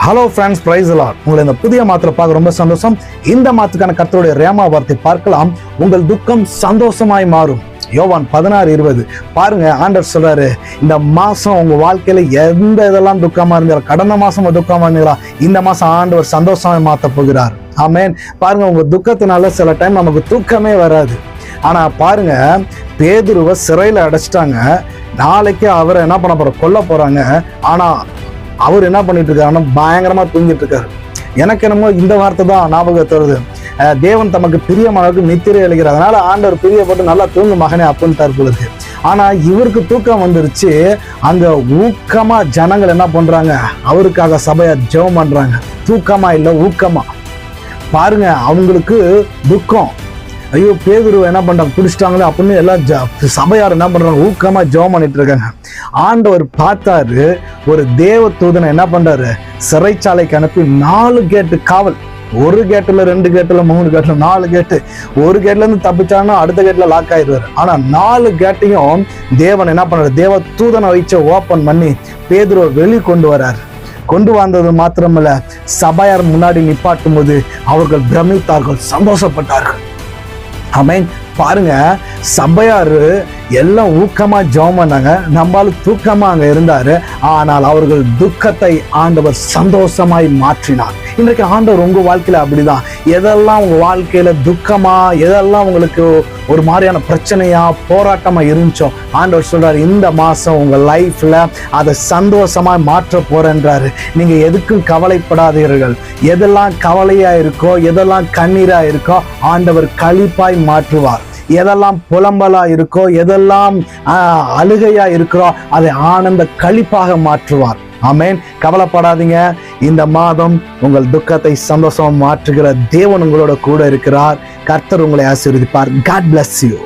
Hello friends, praise the Lord. உங்களை இந்த புதிய மாத்திரை பார்க்க ரொம்ப சந்தோஷம். இந்த மாத்துக்கான கர்த்தருடைய ரேமா வார்த்தை பார்க்கலாம். உங்கள் துக்கம் சந்தோஷமாய் மாறும். யோவான் 16:20 பாருங்க. ஆண்டவர் சொல்றாரு, இந்த மாசம் உங்க வாழ்க்கையில எந்த இதெல்லாம் துக்கமா இருந்தாலும், கடந்த மாசம் துக்கமா இருந்தீங்களா, இந்த மாசம் ஆண்டவர் சந்தோஷமாய் மாத்த போகிறார். ஆமென். பாருங்க, உங்க துக்கத்தினால சில டைம் நமக்கு தூக்கமே வராது. ஆனா பாருங்க, பேதுருவை சிறையில அடைச்சிட்டாங்க. நாளைக்கு அவரை என்ன பண்ண போற, கொல்ல போறாங்க. ஆனா அவர் என்ன பண்ணிட்டு இருக்காருன்னா பயங்கரமா தூங்கிட்டு இருக்காரு. எனக்கு என்னமோ இந்த வார்த்தை தான் ஞாபகத்தை வருது. தேவன் தமக்கு பிரியமானவருக்கு நித்திரை அளிக்கிறார். அதனால ஆண்டவர் பிரியப்பட்டு நல்லா தூங்கு மகனே அப்படின்னு தற்போது. ஆனா இவருக்கு தூக்கம் வந்துருச்சு. அங்க ஊக்கமா ஜனங்கள் என்ன பண்றாங்க, அவருக்காக சபையா ஜெபம் பண்றாங்க. தூக்கமா இல்லை, ஊக்கமா. பாருங்க, அவங்களுக்கு துக்கம். ஐயோ, பேதுருவை என்ன பண்றாங்க, பிடிச்சிட்டாங்களே அப்படின்னு எல்லாம் சபையார் என்ன பண்றாங்க, ஊக்கமா ஜெபம் பண்ணிட்டு இருக்காங்க. ஆண்டவர் பார்த்தாரு, ஒரு தேவ தூதனை என்ன பண்றாரு, சிறைச்சாலைக்கு அனுப்பி 4 கேட்டு காவல். 1 கேட்டுல 2 கேட்டுல 3 கேட்டுல 4 கேட்டு. ஒரு கேட்ல இருந்து தப்பிச்சாங்கன்னா அடுத்த கேட்ல லாக் ஆயிடுவாரு. ஆனா 4 கேட்டையும் தேவன் என்ன பண்றாரு, தேவ தூதனை வச்சு ஓபன் பண்ணி பேதுருவை வெளியே கொண்டு வராரு. கொண்டு வந்தது மாத்திரமல்ல, சபையார் முன்னாடி நிப்பாட்டும் போது அவர்கள் பிரமித்தார்கள், சந்தோஷப்பட்டார்கள். ஆமென். பாருங்க, சபையாரு எல்லாம் ஊக்கமா ஜெபம் பண்ணாங்க. நம்மளால தூக்கமா அங்க இருந்தாரு. ஆனால் அவர்கள் துக்கத்தை ஆண்டவர் சந்தோஷமாய் மாற்றினார். இன்றைக்கு ஆண்டவர் உங்க வாழ்க்கையில அப்படிதான். எதெல்லாம் உங்க வாழ்க்கையில துக்கமா, எதெல்லாம் உங்களுக்கு ஒரு மாதிரியான பிரச்சனையா, போராட்டமா இருந்துச்சோ, ஆண்டவர் சொல்றாரு, இந்த மாசம் உங்க லைஃப்ல அதை சந்தோஷமா மாற்ற போறேன்றாரு. நீங்க எதுக்கும் கவலைப்படாதீர்கள். எதெல்லாம் கவலையா இருக்கோ, எதெல்லாம் கண்ணீரா இருக்கோ, ஆண்டவர் களிப்பாய் மாற்றுவார். எதெல்லாம் புலம்பலா இருக்கோ, எதெல்லாம் அழுகையா இருக்கிறோ, அதை ஆனந்த களிப்பாக மாற்றுவார். ஆமென். கவலைப்படாதீங்க. இந்த மாதம் உங்கள் துக்கத்தை சந்தோஷமா மாற்றுகிற தேவன் உங்களோட கூட இருக்கிறார். கர்த்தர் உங்களை ஆசீர்வதிப்பார். God bless you.